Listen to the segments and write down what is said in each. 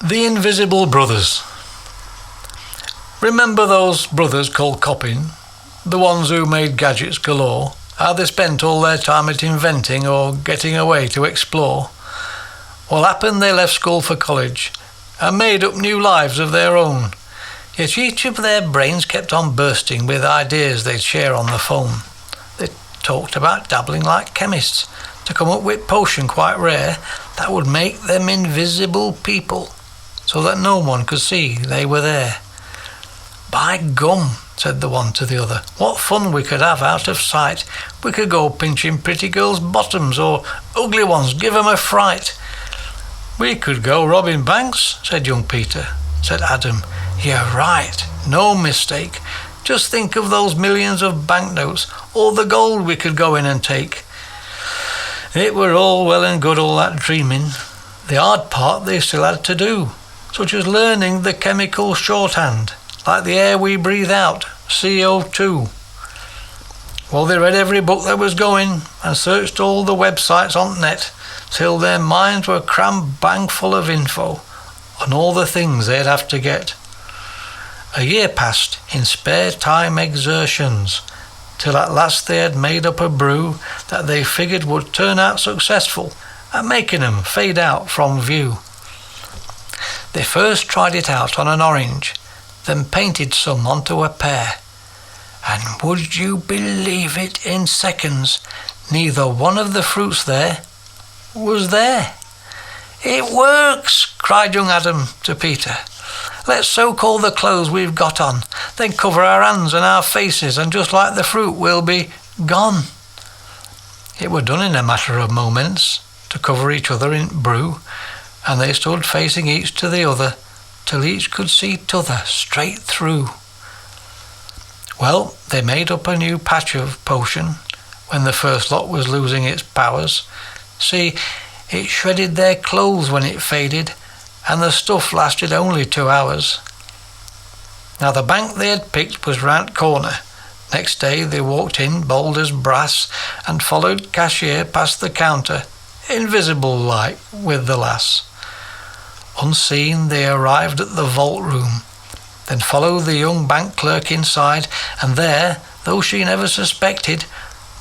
The Invisible Brothers. Remember those brothers called Coppin? The ones who made gadgets galore? How they spent all their time at inventing or getting away to explore? Well, happen they left school for college and made up new lives of their own. Yet each of their brains kept on bursting with ideas they'd share on the phone. They talked about dabbling like chemists to come up with potion quite rare that would make them invisible people, so that no one could see they were there. "By gum," said the one to the other, "what fun we could have out of sight. We could go pinching pretty girls' bottoms, or ugly ones, give 'em a fright." "We could go robbing banks," said young Peter. Said Adam, "You're right, no mistake. Just think of those millions of banknotes, all the gold we could go in and take." It were all well and good, all that dreaming. The hard part they still had to do, such as learning the chemical shorthand, like the air we breathe out, CO2. Well, they read every book that was going and searched all the websites on net till their minds were crammed bang full of info on all the things they'd have to get. A year passed in spare time exertions, till at last they had made up a brew that they figured would turn out successful at making 'em fade out from view. They first tried it out on an orange, then painted some onto a pear. And would you believe it, in seconds, neither one of the fruits there was there. "It works!" cried young Adam to Peter. "Let's soak all the clothes we've got on, then cover our hands and our faces, and just like the fruit we'll be gone." It were done in a matter of moments to cover each other in brew, and they stood facing each to the other till each could see t'other straight through. Well, they made up a new patch of potion when the first lot was losing its powers. See, it shredded their clothes when it faded, and the stuff lasted only 2 hours. Now the bank they had picked was round corner. Next day they walked in bold as brass and followed cashier past the counter, invisible like with the lass. Unseen they arrived at the vault room, then followed the young bank clerk inside, and there, though she never suspected,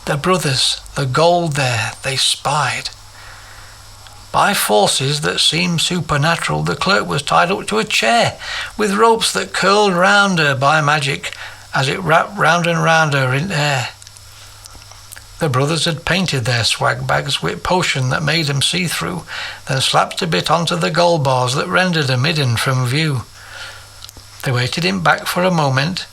the brothers, the gold there, they spied. By forces that seemed supernatural, the clerk was tied up to a chair, with ropes that curled round her by magic, as it wrapped round and round her in air. The brothers had painted their swag bags with potion that made 'em see through, then slapped a bit onto the gold bars that rendered 'em hidden from view. They waited him back for a moment,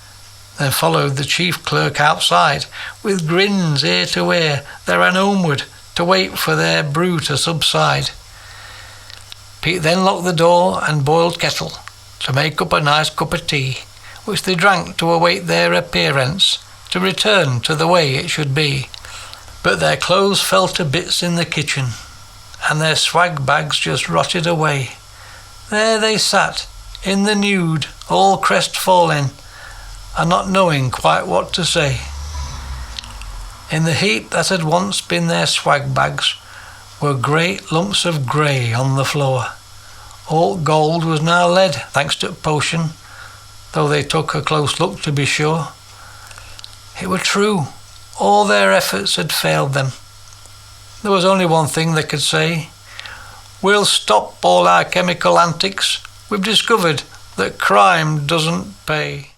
then followed the chief clerk outside, with grins ear to ear. They ran homeward to wait for their brew to subside. Pete then locked the door and boiled kettle to make up a nice cup of tea, which they drank to await their appearance, to return to the way it should be. But their clothes fell to bits in the kitchen, and their swag bags just rotted away. There they sat, in the nude, all crestfallen, and not knowing quite what to say. In the heap that had once been their swag bags were great lumps of grey on the floor. All gold was now lead, thanks to potion, though they took a close look to be sure. It were true, all their efforts had failed them. There was only one thing they could say: "We'll stop all our chemical antics. We've discovered that crime doesn't pay."